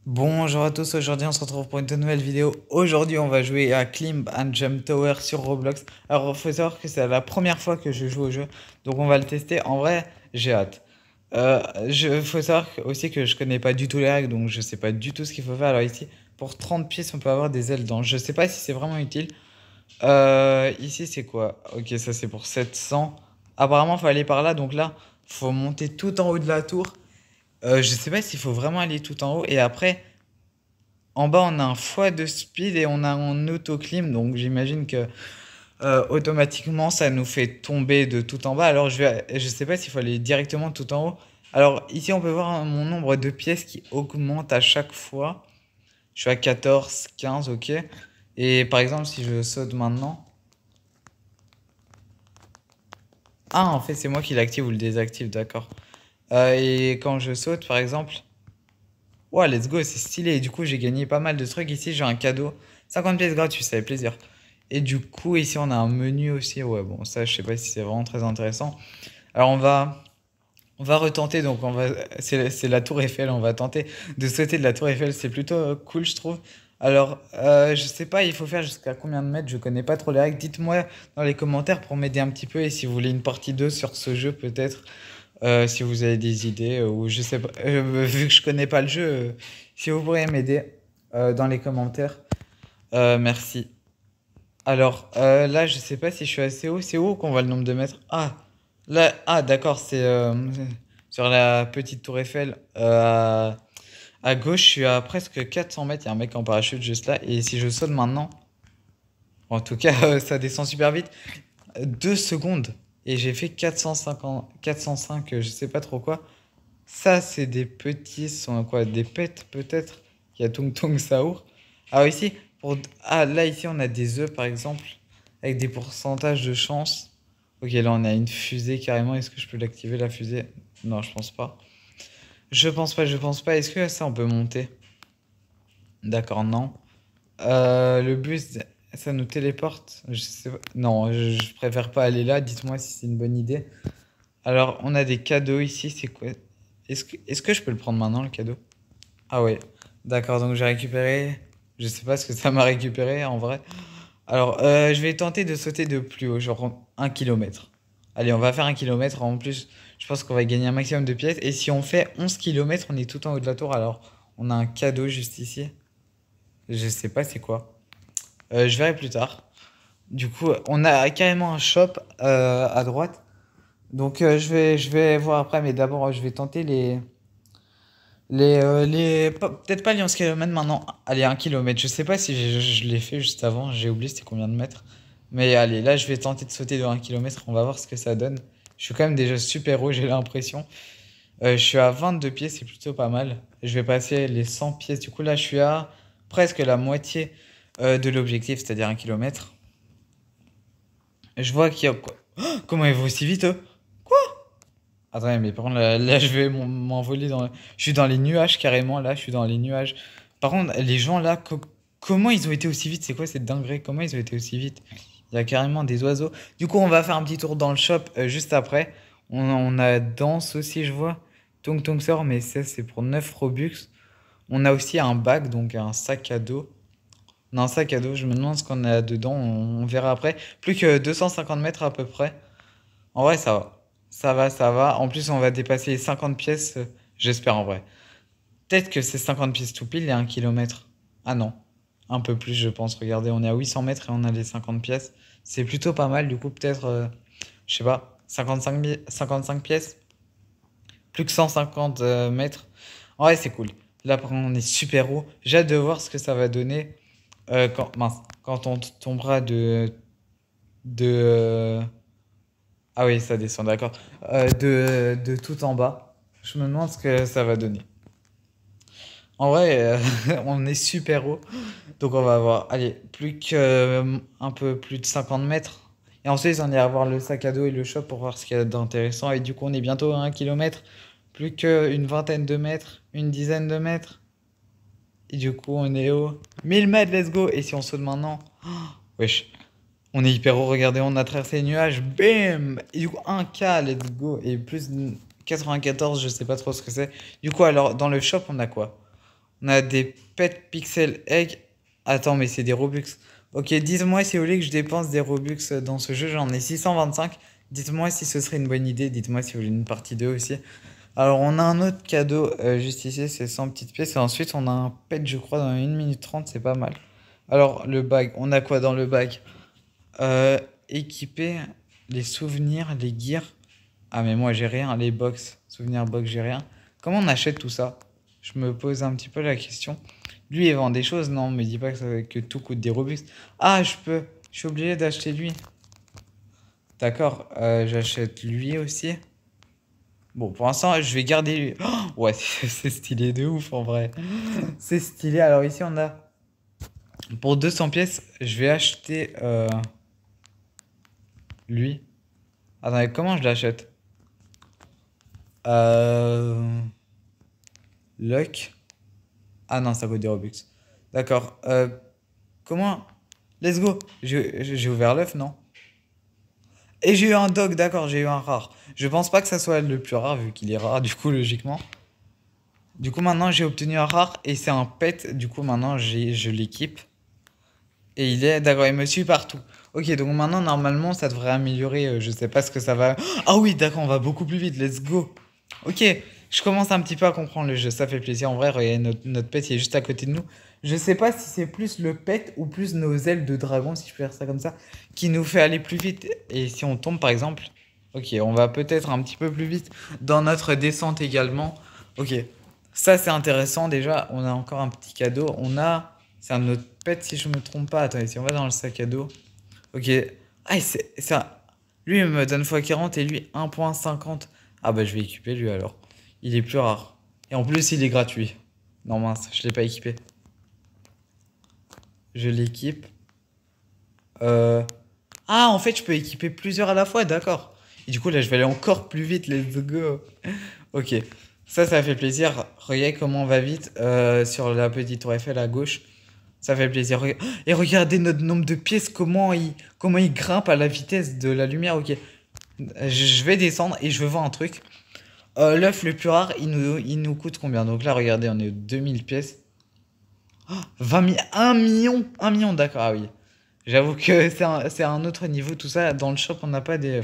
Bonjour à tous, aujourd'hui on se retrouve pour une toute nouvelle vidéo. Aujourd'hui on va jouer à Climb and Jump Tower sur Roblox. Alors il faut savoir que c'est la première fois que je joue au jeu, donc on va le tester. En vrai, j'ai hâte. Faut savoir aussi que je connais pas du tout les règles, donc je sais pas du tout ce qu'il faut faire. Alors ici, pour 30 pièces, on peut avoir des ailes dans. Je sais pas si c'est vraiment utile. Ici c'est quoi? Ok, ça c'est pour 700. Apparemment, faut aller par là, donc là, faut monter tout en haut de la tour. Je sais pas s'il faut vraiment aller tout en haut. Et après, en bas, on a un x de speed et on a un autoclim, donc j'imagine que automatiquement ça nous fait tomber de tout en bas. Alors je sais pas s'il faut aller directement tout en haut. Alors ici, on peut voir mon nombre de pièces qui augmente à chaque fois. Je suis à 14, 15, ok. Et par exemple, si je saute maintenant. Ah, en fait, c'est moi qui l'active ou le désactive, d'accord. Et quand je saute, par exemple. Ouais, let's go, c'est stylé. Et du coup, j'ai gagné pas mal de trucs. Ici, j'ai un cadeau. 50 pièces gratuites, ça fait plaisir. Et du coup, ici, on a un menu aussi. Ouais, bon, ça, je sais pas si c'est vraiment très intéressant. Alors, on va retenter. Donc, c'est la Tour Eiffel. On va tenter de sauter de la Tour Eiffel. C'est plutôt cool, je trouve. Alors, je sais pas, il faut faire jusqu'à combien de mètres? Je connais pas trop les règles. Dites-moi dans les commentaires pour m'aider un petit peu. Et si vous voulez une partie 2 sur ce jeu, peut-être. Si vous avez des idées, ou je sais pas, vu que je connais pas le jeu, si vous pourriez m'aider dans les commentaires, merci. Alors là, je sais pas si je suis assez haut. C'est où qu'on voit le nombre de mètres? Ah, là, ah d'accord, c'est sur la petite tour Eiffel. À gauche, je suis à presque 400 mètres. Il y a un mec en parachute juste là. Et si je saute maintenant, en tout cas, ça descend super vite. 2 secondes. Et j'ai fait 450, 405, je sais pas trop quoi. Ça, c'est des petits, ce sont quoi? Des pets peut-être? Il y a Tung Tung Saour. Ah, ici, ah, là, ici, on a des œufs, par exemple, avec des pourcentages de chance. Ok, là, on a une fusée carrément. Est-ce que je peux l'activer, la fusée? Non, je pense pas. Je pense pas, je pense pas. Est-ce que ça, on peut monter? D'accord, non. Le bus, ça nous téléporte? Je sais pas. Non, je préfère pas aller là. Dites-moi si c'est une bonne idée. Alors, on a des cadeaux ici. C'est quoi? Est-ce que je peux le prendre maintenant, le cadeau? Ah ouais, d'accord, donc j'ai récupéré. Je sais pas ce que ça m'a récupéré en vrai. Alors, je vais tenter de sauter de plus haut, genre 1 kilomètre. Allez, on va faire 1 kilomètre. En plus, je pense qu'on va gagner un maximum de pièces. Et si on fait 11 kilomètres, on est tout en haut de la tour. Alors, on a un cadeau juste ici. Je sais pas c'est quoi. Je verrai plus tard. Du coup, on a carrément un shop à droite. Donc, je vais voir après. Mais d'abord, je vais tenter peut-être pas les 11 km maintenant. Allez, 1 kilomètre. Je sais pas si je l'ai fait juste avant. J'ai oublié c'était combien de mètres. Mais allez, là, je vais tenter de sauter de 1 kilomètre. On va voir ce que ça donne. Je suis quand même déjà super haut, j'ai l'impression. Je suis à 22 pieds, c'est plutôt pas mal. Je vais passer les 100 pieds. Du coup, là, je suis à presque la moitié de l'objectif, c'est-à-dire 1 kilomètre. Je vois qu'il y a quoi. Oh, comment il va aussi vite, eux? Attends, mais par contre, là, je vais m'envoler dans. Je suis dans les nuages carrément, là, je suis dans les nuages. Par contre, les gens là, comment ils ont été aussi vite? C'est quoi cette dinguerie? Comment ils ont été aussi vite? Il y a carrément des oiseaux. Du coup, on va faire un petit tour dans le shop juste après. On a danse aussi, je vois. Tung Tung sort, mais ça, c'est pour 9 Robux. On a aussi un bac, donc un sac à dos. On a un sac à dos, je me demande ce qu'on a dedans, on verra après. Plus que 250 mètres à peu près. En vrai, ça va. Ça va, ça va. En plus, on va dépasser les 50 pièces, j'espère en vrai. Peut-être que c'est 50 pièces tout pile et 1 kilomètre. Ah non, un peu plus, je pense. Regardez, on est à 800 mètres et on a les 50 pièces. C'est plutôt pas mal, du coup, peut-être, je sais pas, 55 pièces. Plus que 150 mètres. En vrai, c'est cool. Là, par contre, on est super haut. J'ai hâte de voir ce que ça va donner mince, quand on tombera de, ah oui, ça descend, d'accord. De tout en bas. Je me demande ce que ça va donner. En vrai, on est super haut. Donc on va avoir, allez, plus que un peu plus de 50 mètres. Et ensuite, on ira voir le sac à dos et le shop pour voir ce qu'il y a d'intéressant. Et du coup, on est bientôt à 1 kilomètre. Plus qu'une vingtaine de mètres, une dizaine de mètres. Et du coup, on est haut. 1000 mètres, let's go. Et si on saute maintenant? Wesh. On est hyper haut, regardez, on a traversé les nuages, bam! Et du coup, 1K, let's go. Et plus de 94, je sais pas trop ce que c'est. Du coup, alors, dans le shop, on a quoi? On a des pet pixel egg. Attends, mais c'est des Robux. Ok, dites-moi si vous voulez que je dépense des Robux dans ce jeu. J'en ai 625. Dites-moi si ce serait une bonne idée. Dites-moi si vous voulez une partie 2 aussi. Alors, on a un autre cadeau juste ici. C'est 100 petites pièces. Et ensuite, on a un pet, je crois, dans 1 minute 30. C'est pas mal. Alors, le bag. On a quoi dans le bag? Équiper les souvenirs, les gears. Ah, mais moi, j'ai rien. Les box. Souvenirs box, j'ai rien. Comment on achète tout ça? Je me pose un petit peu la question. Lui, il vend des choses, non, me dis pas que tout coûte des Robux. Ah, je peux. Je suis obligé d'acheter lui. D'accord, j'achète lui aussi. Bon, pour l'instant, je vais garder lui. Oh, ouais, c'est stylé de ouf en vrai. C'est stylé. Alors ici, on a pour 200 pièces, je vais acheter lui. Attendez, comment je l'achète? Euh... Luck. Ah non, ça coûte des Robux. D'accord. Comment? Let's go. J'ai ouvert l'œuf, non? Et j'ai eu un dog, d'accord, j'ai eu un rare. Je pense pas que ça soit le plus rare vu qu'il est rare, du coup, logiquement. Du coup, maintenant, j'ai obtenu un rare et c'est un pet. Du coup, maintenant, je l'équipe. Et il est, d'accord, il me suit partout. Ok, donc maintenant, normalement, ça devrait améliorer. Je sais pas ce que ça va. Ah oui, d'accord, on va beaucoup plus vite. Let's go. Ok, je commence un petit peu à comprendre le jeu. Ça fait plaisir. En vrai, regardez, notre pet, il est juste à côté de nous. Je sais pas si c'est plus le pet ou plus nos ailes de dragon, si je peux dire ça comme ça, qui nous fait aller plus vite. Et si on tombe, par exemple, ok, on va peut-être un petit peu plus vite dans notre descente également. Ok, ça c'est intéressant. Déjà, on a encore un petit cadeau. On a. C'est un autre pet si je me trompe pas. Attendez, si on va dans le sac à dos. Ok. Ah, c'est ça. Lui, il me donne x40 et lui 1,50. Ah bah je vais équiper lui alors. Il est plus rare. Et en plus, il est gratuit. Non mince, je l'ai pas équipé. Je l'équipe. Euh... Ah, en fait, je peux équiper plusieurs à la fois, d'accord. Et du coup, là, je vais aller encore plus vite, let's go. Ok, ça fait plaisir. Regardez comment on va vite sur la petite tour Eiffel à gauche. Ça fait plaisir. Et regardez notre nombre de pièces, comment il grimpe à la vitesse de la lumière. Ok, je vais descendre et je veux voir un truc. L'œuf le plus rare, il nous coûte combien? Donc là, regardez, on est 2000 pièces. 20 000, 1 million, 1 million, d'accord, ah oui. J'avoue que c'est un autre niveau, tout ça. Dans le shop, on n'a pas des...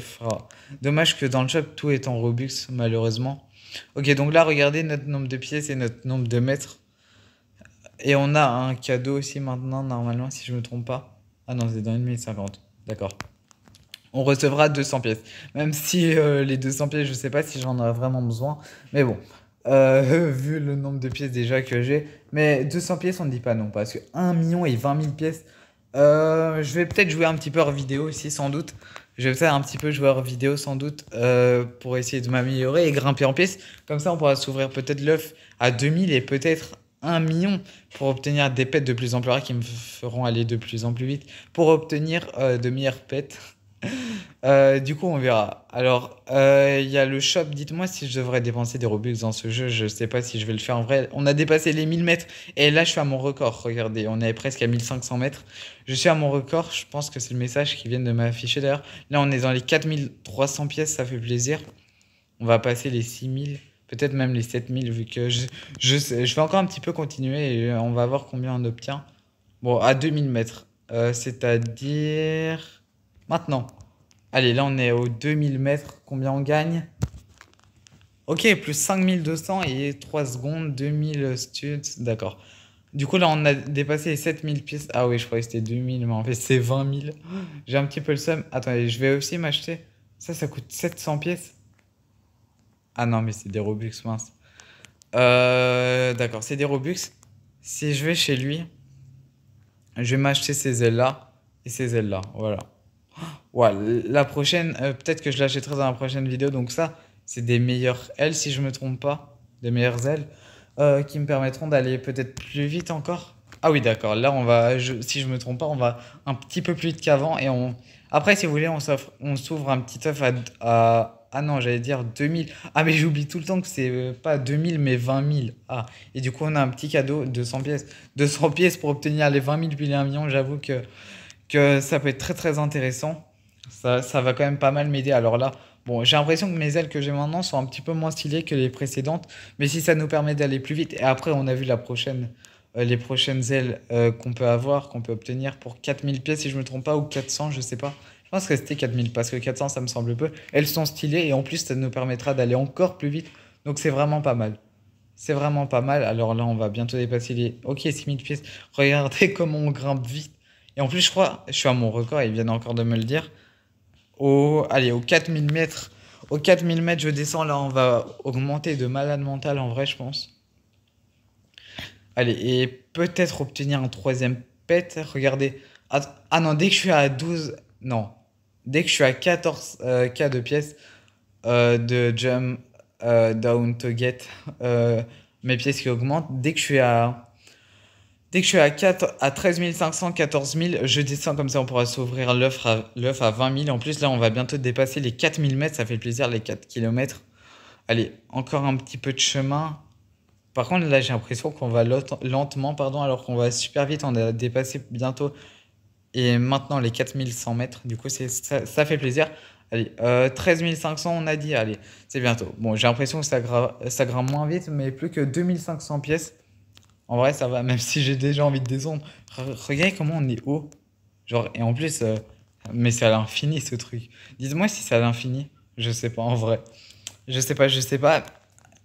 Dommage que dans le shop, tout est en Robux, malheureusement. Ok, donc là, regardez notre nombre de pièces et notre nombre de mètres. Et on a un cadeau aussi maintenant, normalement, si je me trompe pas. Ah non, c'est dans 1 minute 50. D'accord. On recevra 200 pièces. Même si les 200 pièces, je sais pas si j'en aurai vraiment besoin. Mais bon, vu le nombre de pièces déjà que j'ai. Mais 200 pièces, on ne dit pas non. Parce que 1 million et 20 000 pièces. Je vais peut-être jouer un petit peu hors vidéo aussi, sans doute. Je vais faire un petit peu jouer hors vidéo, sans doute, pour essayer de m'améliorer et grimper en pièces. Comme ça, on pourra s'ouvrir peut-être l'œuf à 2000 et peut-être 1 million pour obtenir des pets de plus en plus rares qui me feront aller de plus en plus vite. Pour obtenir de meilleurs pets. Du coup, on verra. Alors, il y a le shop. Dites-moi si je devrais dépenser des Robux dans ce jeu. Je sais pas si je vais le faire en vrai. On a dépassé les 1000 mètres. Et là, je suis à mon record. Regardez, on est presque à 1500 mètres. Je suis à mon record. Je pense que c'est le message qui vient de m'afficher d'ailleurs. Là, on est dans les 4300 pièces. Ça fait plaisir. On va passer les 6000. Peut-être même les 7000 vu que je vais encore un petit peu continuer et on va voir combien on obtient. Bon, à 2000 mètres. C'est-à-dire... Maintenant. Allez, là on est aux 2000 mètres. Combien on gagne? Ok, plus 5200 et 3 secondes, 2000 studs. D'accord. Du coup, là on a dépassé les 7000 pièces. Ah oui, je croyais que c'était 2000, mais en fait c'est 20 000. J'ai un petit peu le seum. Attendez, je vais aussi m'acheter. Ça coûte 700 pièces. Ah non, mais c'est des Robux, mince. D'accord, c'est des Robux. Si je vais chez lui, je vais m'acheter ces ailes-là et ces ailes-là. Voilà. Ouais, la prochaine, peut-être que je l'achèterai dans la prochaine vidéo. Donc ça, c'est des meilleures ailes, si je me trompe pas. Des meilleures ailes qui me permettront d'aller peut-être plus vite encore. Ah oui, d'accord. Là, si je me trompe pas, on va un petit peu plus vite qu'avant. Après, si vous voulez, on s'ouvre un petit œuf Ah non, j'allais dire 2000. Ah, mais j'oublie tout le temps que c'est pas 2000, mais 20 000. Ah, et du coup, on a un petit cadeau, 200 pièces. 200 pièces pour obtenir les 20 000 puis les 1 million. J'avoue que ça peut être très très intéressant. Ça va quand même pas mal m'aider. Alors là, Bon, j'ai l'impression que mes ailes que j'ai maintenant sont un petit peu moins stylées que les précédentes, mais si ça nous permet d'aller plus vite, et après on a vu les prochaines ailes qu'on peut avoir, qu'on peut obtenir pour 4000 pièces si je me trompe pas, ou 400, je sais pas. Je pense que c'était 4000 parce que 400 ça me semble peu. Elles sont stylées et en plus ça nous permettra d'aller encore plus vite, donc c'est vraiment pas mal. C'est vraiment pas mal. Alors là, on va bientôt dépasser les... Ok, 6000 pièces. Regardez comment on grimpe vite. Et en plus, je crois, je suis à mon record, ils viennent encore de me le dire. Allez, aux 4000 mètres. Aux 4000 mètres, je descends. Là, on va augmenter de malade mental en vrai, je pense. Allez, et peut-être obtenir un troisième pet. Regardez. Ah non, dès que je suis à 12... Non. Dès que je suis à 14 K de pièces de jump down to get mes pièces qui augmentent, dès que je suis à 4, à 13 500, 14 000, je descends comme ça, on pourra s'ouvrir l'œuf à 20 000. En plus, là, on va bientôt dépasser les 4000 mètres, ça fait plaisir, les 4 kilomètres. Allez, encore un petit peu de chemin. Par contre, là, j'ai l'impression qu'on va lentement, pardon, alors qu'on va super vite. On a dépassé bientôt et maintenant les 4100 mètres. Du coup, ça fait plaisir. Allez, 13 500, on a dit. Allez, c'est bientôt. Bon, j'ai l'impression que ça grimpe moins vite, mais plus que 2500 pièces. En vrai, ça va, même si j'ai déjà envie de descendre. Regardez comment on est haut. Genre, et en plus, mais c'est à l'infini ce truc. Dites-moi si c'est à l'infini. Je sais pas, en vrai. Je sais pas, je sais pas.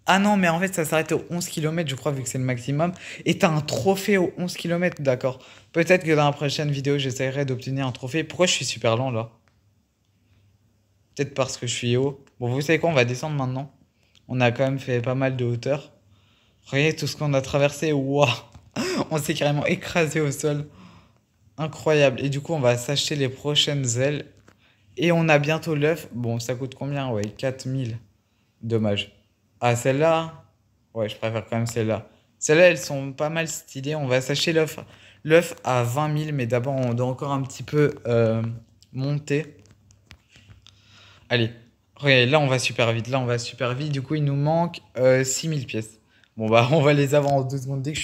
Ah non, mais en fait, ça s'arrête au 11 kilomètres, je crois, vu que c'est le maximum. Et t'as un trophée au 11 kilomètres, d'accord. Peut-être que dans la prochaine vidéo, j'essaierai d'obtenir un trophée. Pourquoi je suis super lent là? Peut-être parce que je suis haut. Bon, vous savez quoi, on va descendre maintenant. On a quand même fait pas mal de hauteur. Regardez tout ce qu'on a traversé. Waouh! On s'est carrément écrasé au sol. Incroyable. Et du coup, on va s'acheter les prochaines ailes. Et on a bientôt l'œuf. Bon, ça coûte combien? Ouais, 4000. Dommage. Ah, celle-là? Ouais, je préfère quand même celle-là. Celles-là, elles sont pas mal stylées. On va s'acheter l'œuf à 20 000. Mais d'abord, on doit encore un petit peu monter. Allez. Regardez, là, on va super vite. Là, on va super vite. Du coup, il nous manque 6000 pièces. Bon, bah, on va les avoir en 2 secondes. Dès que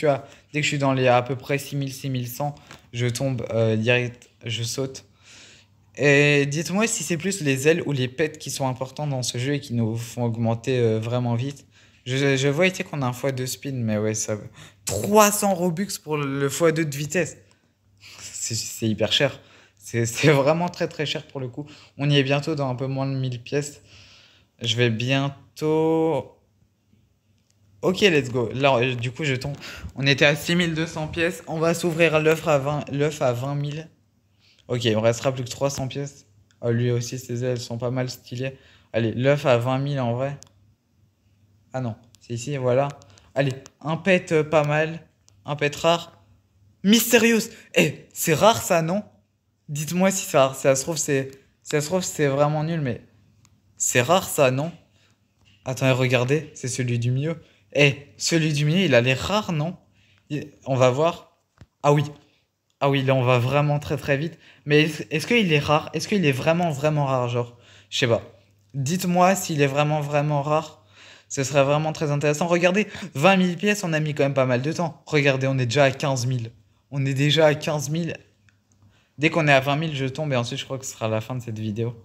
je suis dans les à peu près 6000, 6100, je tombe direct, je saute. Et dites-moi si c'est plus les ailes ou les pets qui sont importants dans ce jeu et qui nous font augmenter vraiment vite. Je vois ici qu'on a un x2 spin, mais ouais, ça... 300 Robux pour le x2 de vitesse. C'est hyper cher. C'est vraiment très très cher pour le coup. On y est bientôt dans un peu moins de 1000 pièces. Je vais bientôt... Ok, let's go. Là, du coup, je tombe. On était à 6200 pièces. On va s'ouvrir l'œuf à 20 000. Ok, il me restera plus que 300 pièces. Ah, lui aussi, ses ailes sont pas mal stylées. Allez, l'œuf à 20 000 en vrai. Ah non, c'est ici, voilà. Allez, un pet pas mal. Un pet rare. Mystérieux. Eh, c'est rare ça, non? Dites-moi si c'est rare. Ça se trouve, c'est vraiment nul, mais c'est rare ça, non? Attends, regardez, c'est celui du milieu. Eh, celui du milieu, il a l'air rare, non? On va voir. Ah oui. Ah oui, là, on va vraiment très très vite. Mais est-ce qu'il est rare? Est-ce qu'il est vraiment vraiment rare, genre? Je sais pas. Dites-moi s'il est vraiment vraiment rare. Ce serait vraiment très intéressant. Regardez, 20 000 pièces, on a mis quand même pas mal de temps. Regardez, on est déjà à 15 000. On est déjà à 15 000. Dès qu'on est à 20 000, je tombe et ensuite je crois que ce sera la fin de cette vidéo.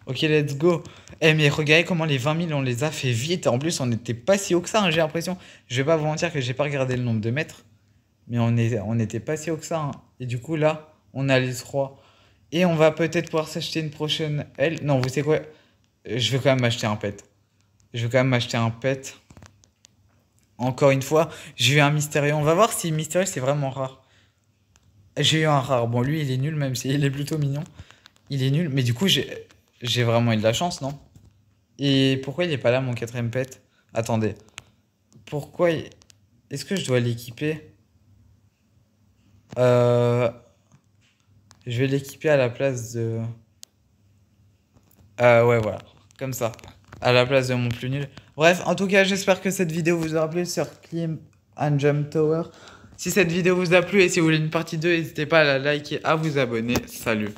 Ok, let's go. Eh, mais regardez comment les 20 000, on les a fait vite. En plus, on n'était pas si haut que ça, hein, j'ai l'impression. Je vais pas vous mentir que j'ai pas regardé le nombre de mètres. Mais on était pas si haut que ça, hein. Et du coup, là, on a les 3. Et on va peut-être pouvoir s'acheter une prochaine aile. Non, vous savez quoi? Je vais quand même m'acheter un pet. Je vais quand même m'acheter un pet. Encore une fois, j'ai eu un mystérieux. On va voir si mystérieux, c'est vraiment rare. J'ai eu un rare. Bon, lui, il est nul, même s'il est plutôt mignon. Il est nul. Mais du coup, j'ai vraiment eu de la chance, non? Et pourquoi il est pas là, mon quatrième pet? Attendez. Pourquoi Est-ce que je dois l'équiper? Euh... Je vais l'équiper à la place de... ouais, voilà. Comme ça. À la place de mon plus nul. Bref, en tout cas, j'espère que cette vidéo vous aura plu sur Climb and Jump Tower. Si cette vidéo vous a plu et si vous voulez une partie 2, n'hésitez pas à la liker, à vous abonner. Salut.